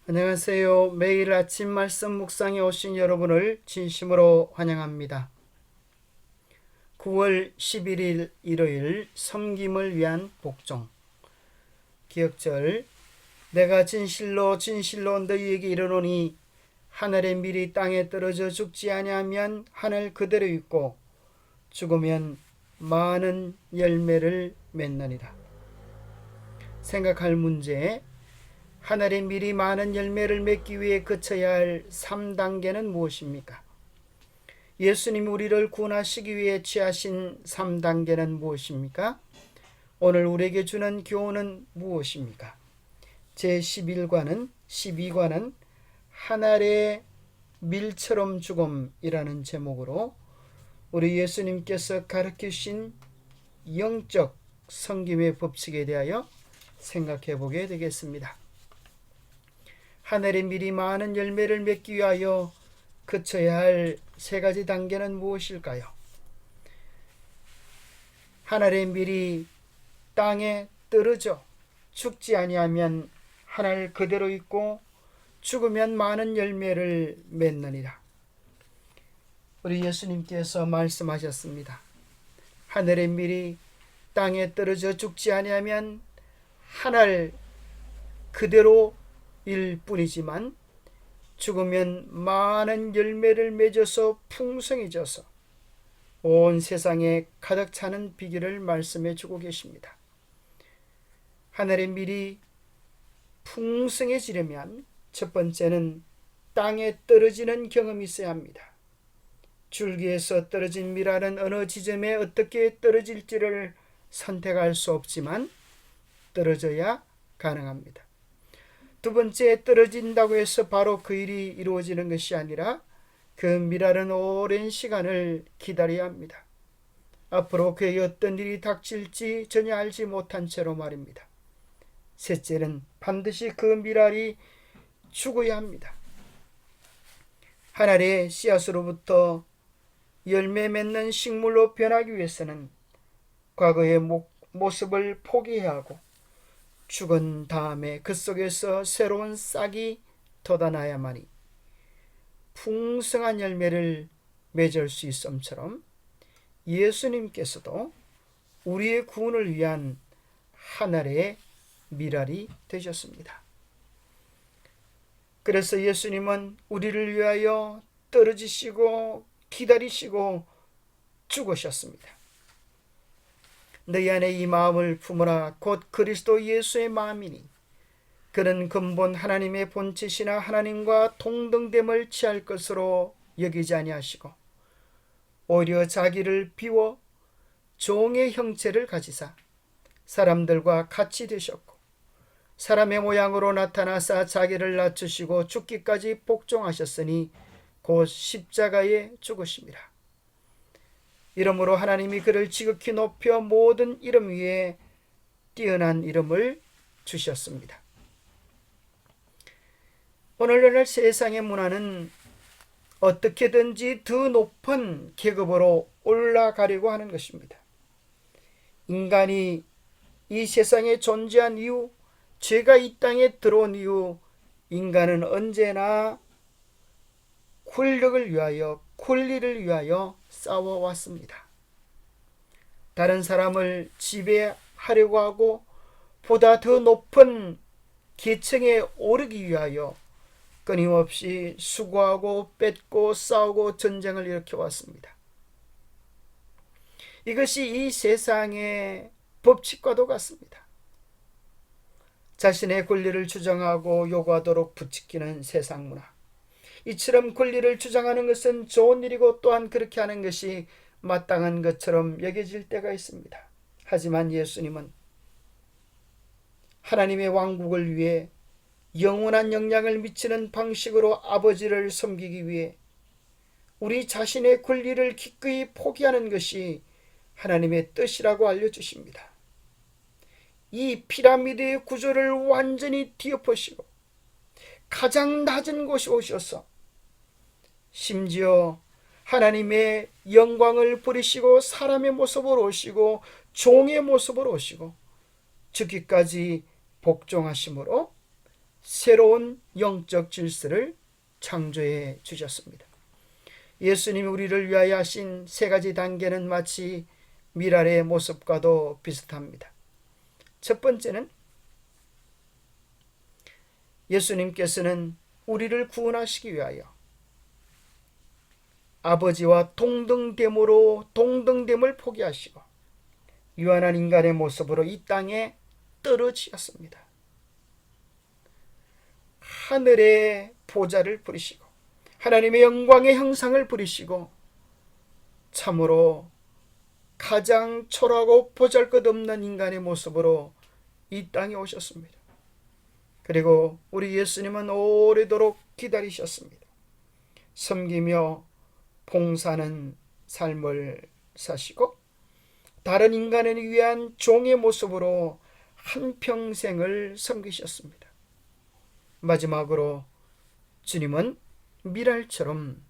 안녕하세요. 매일 아침 말씀 묵상에 오신 여러분을 진심으로 환영합니다. 9월 11일 일요일 섬김을 위한 복종 기억절. 내가 진실로 진실로 너희에게 이르노니 하늘의 밀이 땅에 떨어져 죽지 아니하면 하늘 그대로 있고 죽으면 많은 열매를 맺느니라. 생각할 문제: 하늘의 밀이 많은 열매를 맺기 위해 거쳐야 할 3단계는 무엇입니까? 예수님이 우리를 구원하시기 위해 취하신 3단계는 무엇입니까? 오늘 우리에게 주는 교훈은 무엇입니까? 제11과는 12과는 하늘의 밀처럼 죽음이라는 제목으로 우리 예수님께서 가르치신 영적 섬김의 법칙에 대하여 생각해 보게 되겠습니다. 하늘의 밀이 많은 열매를 맺기 위하여 거쳐야 할 세 가지 단계는 무엇일까요? 하늘의 밀이 땅에 떨어져 죽지 아니하면 하늘 그대로 있고 죽으면 많은 열매를 맺느니라. 우리 예수님께서 말씀하셨습니다. 하늘의 밀이 땅에 떨어져 죽지 아니하면 하늘 그대로 일 뿐이지만 죽으면 많은 열매를 맺어서 풍성해져서 온 세상에 가득 차는 비결을 말씀해 주고 계십니다. 하늘의 밀이 풍성해지려면 첫 번째는 땅에 떨어지는 경험이 있어야 합니다. 줄기에서 떨어진 밀알은 어느 지점에 어떻게 떨어질지를 선택할 수 없지만 떨어져야 가능합니다. 두 번째, 떨어진다고 해서 바로 그 일이 이루어지는 것이 아니라 그 밀알은 오랜 시간을 기다려야 합니다. 앞으로 그에게 어떤 일이 닥칠지 전혀 알지 못한 채로 말입니다. 셋째는 반드시 그 밀알이 죽어야 합니다. 하늘의 씨앗으로부터 열매 맺는 식물로 변하기 위해서는 과거의 모습을 포기해야 하고 죽은 다음에 그 속에서 새로운 싹이 돋아나야만이 풍성한 열매를 맺을 수 있음처럼 예수님께서도 우리의 구원을 위한 하늘의 밀알이 되셨습니다. 그래서 예수님은 우리를 위하여 떨어지시고 기다리시고 죽으셨습니다. 너희 안에 이 마음을 품으라. 곧 그리스도 예수의 마음이니 그는 근본 하나님의 본체시나 하나님과 동등됨을 취할 것으로 여기지 아니하시고 오히려 자기를 비워 종의 형체를 가지사 사람들과 같이 되셨고 사람의 모양으로 나타나사 자기를 낮추시고 죽기까지 복종하셨으니 곧 십자가에 죽으심이라. 이러므로 하나님이 그를 지극히 높여 모든 이름 위에 뛰어난 이름을 주셨습니다. 오늘날 세상의 문화는 어떻게든지 더 높은 계급으로 올라가려고 하는 것입니다. 인간이 이 세상에 존재한 이후, 죄가 이 땅에 들어온 이후 인간은 언제나 권력을 위하여, 권리를 위하여 싸워왔습니다. 다른 사람을 지배하려고 하고 보다 더 높은 계층에 오르기 위하여 끊임없이 수고하고 뺏고 싸우고 전쟁을 일으켜왔습니다. 이것이 이 세상의 법칙과도 같습니다. 자신의 권리를 주장하고 요구하도록 부추기는 세상 문화. 이처럼 권리를 주장하는 것은 좋은 일이고 또한 그렇게 하는 것이 마땅한 것처럼 여겨질 때가 있습니다. 하지만 예수님은 하나님의 왕국을 위해 영원한 영향을 미치는 방식으로 아버지를 섬기기 위해 우리 자신의 권리를 기꺼이 포기하는 것이 하나님의 뜻이라고 알려주십니다. 이 피라미드의 구조를 완전히 뒤엎으시고 가장 낮은 곳에 오셔서 심지어 하나님의 영광을 버리시고 사람의 모습으로 오시고 종의 모습으로 오시고 죽기까지 복종하심으로 새로운 영적 질서를 창조해 주셨습니다. 예수님이 우리를 위하여 하신 세 가지 단계는 마치 미랄의 모습과도 비슷합니다. 첫 번째는 예수님께서는 우리를 구원하시기 위하여 아버지와 동등됨을 포기하시고 유한한 인간의 모습으로 이 땅에 떨어지셨습니다. 하늘의 보좌를 부리시고 하나님의 영광의 형상을 부리시고 참으로 가장 초라하고 보잘것없는 인간의 모습으로 이 땅에 오셨습니다. 그리고 우리 예수님은 오래도록 기다리셨습니다. 섬기며 봉사하는 삶을 사시고 다른 인간을 위한 종의 모습으로 한평생을 섬기셨습니다. 마지막으로 주님은 미랄처럼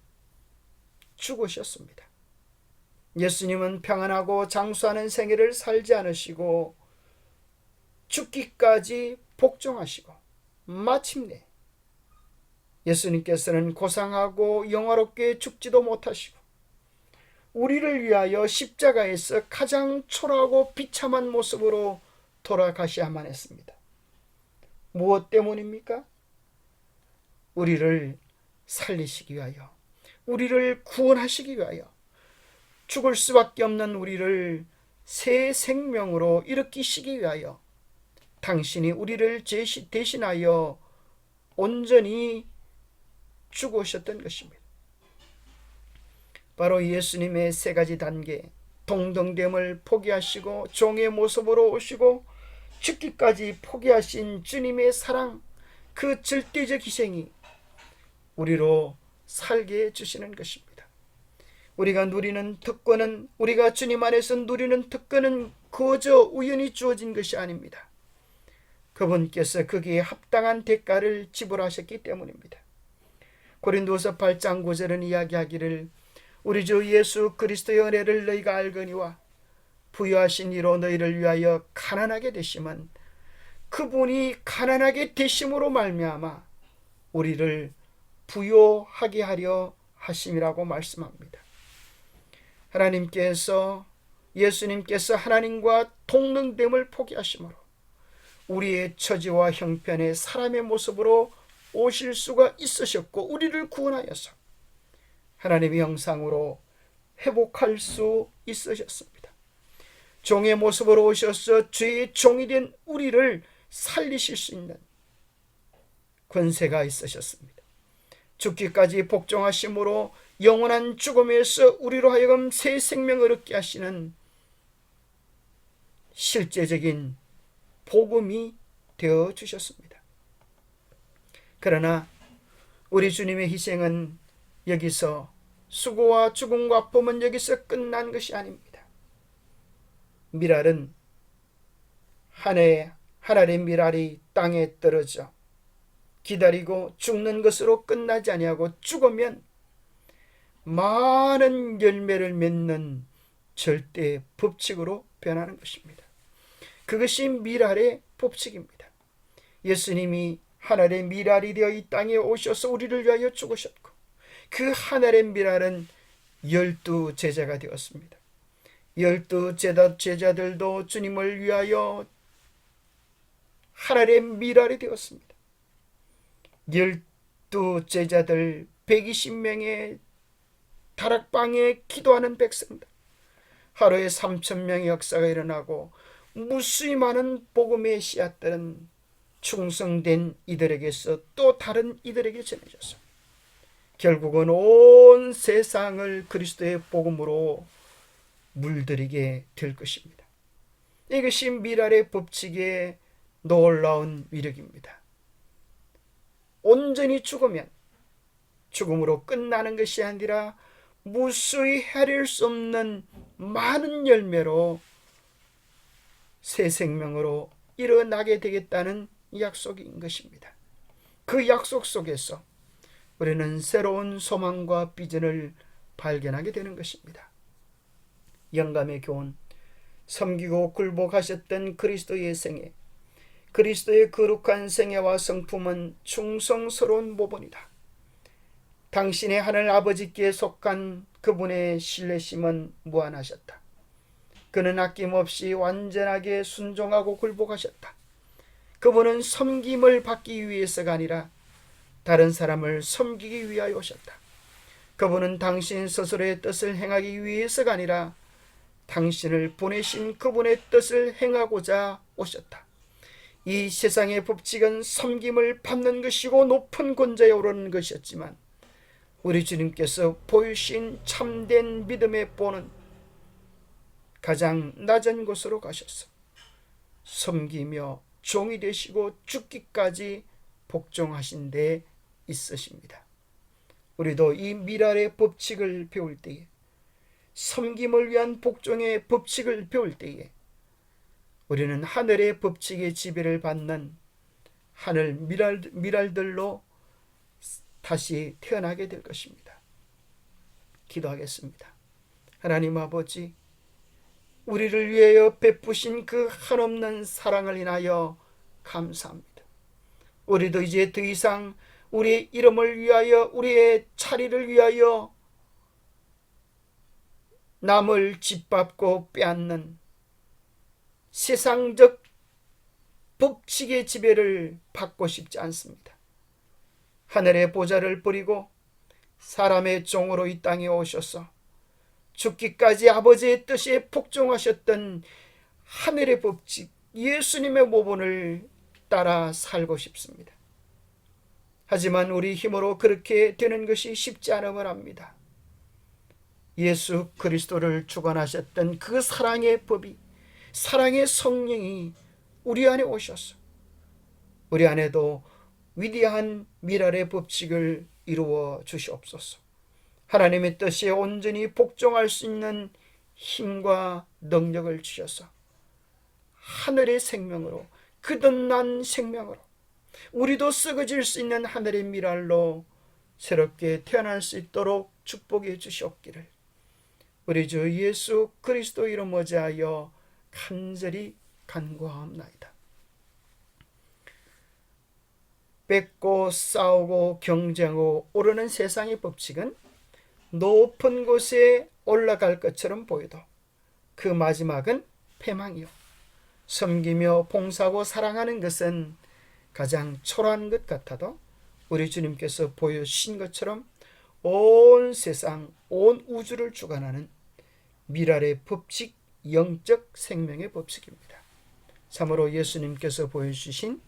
죽으셨습니다. 예수님은 평안하고 장수하는 생애를 살지 않으시고 죽기까지 복종하시고 마침내 예수님께서는 고상하고 영화롭게 죽지도 못하시고 우리를 위하여 십자가에서 가장 초라하고 비참한 모습으로 돌아가셔야만 했습니다. 무엇 때문입니까? 우리를 살리시기 위하여, 우리를 구원하시기 위하여, 죽을 수밖에 없는 우리를 새 생명으로 일으키시기 위하여 당신이 우리를 대신하여 온전히 죽으셨던 것입니다. 바로 예수님의 세 가지 단계, 동등됨을 포기하시고 종의 모습으로 오시고 죽기까지 포기하신 주님의 사랑, 그 절대적 희생이 우리로 살게 해주시는 것입니다. 우리가 누리는 특권은, 우리가 주님 안에서 누리는 특권은 그저 우연히 주어진 것이 아닙니다. 그분께서 거기에 합당한 대가를 지불하셨기 때문입니다. 고린도서 8장 9절은 이야기하기를 우리 주 예수 그리스도의 은혜를 너희가 알거니와 부유하신 이로 너희를 위하여 가난하게 되심은 그분이 가난하게 되심으로 말미암아 우리를 부요하게 하려 하심이라고 말씀합니다. 예수님께서 하나님과 동등됨을 포기하심으로 우리의 처지와 형편의 사람의 모습으로 오실 수가 있으셨고 우리를 구원하여서 하나님의 형상으로 회복할 수 있으셨습니다. 종의 모습으로 오셔서 죄의 종이 된 우리를 살리실 수 있는 권세가 있으셨습니다. 죽기까지 복종하심으로 영원한 죽음에서 우리로 하여금 새 생명을 얻게 하시는 실제적인 복음이 되어 주셨습니다. 그러나 우리 주님의 희생은 여기서, 수고와 죽음과 아픔은 여기서 끝난 것이 아닙니다. 미랄은 하늘의 미랄이 땅에 떨어져 기다리고 죽는 것으로 끝나지 아니하고 죽으면 많은 열매를 맺는 절대 법칙으로 변하는 것입니다. 그것이 미랄의 법칙입니다. 예수님이 하늘의 미랄이 되어 이 땅에 오셔서 우리를 위하여 죽으셨고 그 하늘의 미랄은 12 제자가 되었습니다. 12 제자들도 주님을 위하여 하늘의 미랄이 되었습니다. 12 제자들 120명의 다락방에 기도하는 백성들, 하루에 3,000명의 역사가 일어나고 무수히 많은 복음의 씨앗들은 충성된 이들에게서 또 다른 이들에게 전해져서 결국은 온 세상을 그리스도의 복음으로 물들이게 될 것입니다. 이것이 미랄의 법칙의 놀라운 위력입니다. 온전히 죽으면 죽음으로 끝나는 것이 아니라 무수히 헤아릴 수 없는 많은 열매로 새 생명으로 일어나게 되겠다는 약속인 것입니다. 그 약속 속에서 우리는 새로운 소망과 비전을 발견하게 되는 것입니다. 영감의 교훈, 섬기고 굴복하셨던 그리스도의 생애, 그리스도의 거룩한 생애와 성품은 충성스러운 모본이다. 당신의 하늘 아버지께 속한 그분의 신뢰심은 무한하셨다. 그는 아낌없이 완전하게 순종하고 굴복하셨다. 그분은 섬김을 받기 위해서가 아니라 다른 사람을 섬기기 위하여 오셨다. 그분은 당신 스스로의 뜻을 행하기 위해서가 아니라 당신을 보내신 그분의 뜻을 행하고자 오셨다. 이 세상의 법칙은 섬김을 받는 것이고 높은 권자에 오르는 것이었지만 우리 주님께서 보이신 참된 믿음의 본은 가장 낮은 곳으로 가셔서 섬기며 종이 되시고 죽기까지 복종하신 데 있으십니다. 우리도 이 미랄의 법칙을 배울 때에, 섬김을 위한 복종의 법칙을 배울 때에 우리는 하늘의 법칙의 지배를 받는 하늘 미랄들로 다시 태어나게 될 것입니다. 기도하겠습니다. 하나님 아버지, 우리를 위하여 베푸신 그 한없는 사랑을 인하여 감사합니다. 우리도 이제 더 이상 우리의 이름을 위하여, 우리의 자리를 위하여 남을 짓밟고 빼앗는 세상적 법칙의 지배를 받고 싶지 않습니다. 하늘의 보좌를 버리고 사람의 종으로 이 땅에 오셔서 죽기까지 아버지의 뜻에 복종하셨던 하늘의 법칙, 예수님의 모본을 따라 살고 싶습니다. 하지만 우리 힘으로 그렇게 되는 것이 쉽지 않음을 압니다. 예수 그리스도를 주관하셨던 그 사랑의 법이, 사랑의 성령이 우리 안에 오셔서 우리 안에도 위대한 미랄의 법칙을 이루어 주시옵소서. 하나님의 뜻에 온전히 복종할 수 있는 힘과 능력을 주셔서 하늘의 생명으로, 거듭난 생명으로, 우리도 썩어질 수 있는 하늘의 미랄로 새롭게 태어날 수 있도록 축복해 주시옵기를 우리 주 예수 그리스도 이름 어지하여 간절히 간구하옵나이다. 뺏고 싸우고 경쟁하고 오르는 세상의 법칙은 높은 곳에 올라갈 것처럼 보여도 그 마지막은 패망이요, 섬기며 봉사하고 사랑하는 것은 가장 초라한 것 같아도 우리 주님께서 보여주신 것처럼 온 세상, 온 우주를 주관하는 미랄의 법칙, 영적 생명의 법칙입니다. 참으로 예수님께서 보여주신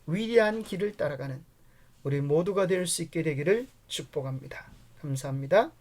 위대한 길을 따라가는 우리 모두가 될 수 있게 되기를 축복합니다. 감사합니다.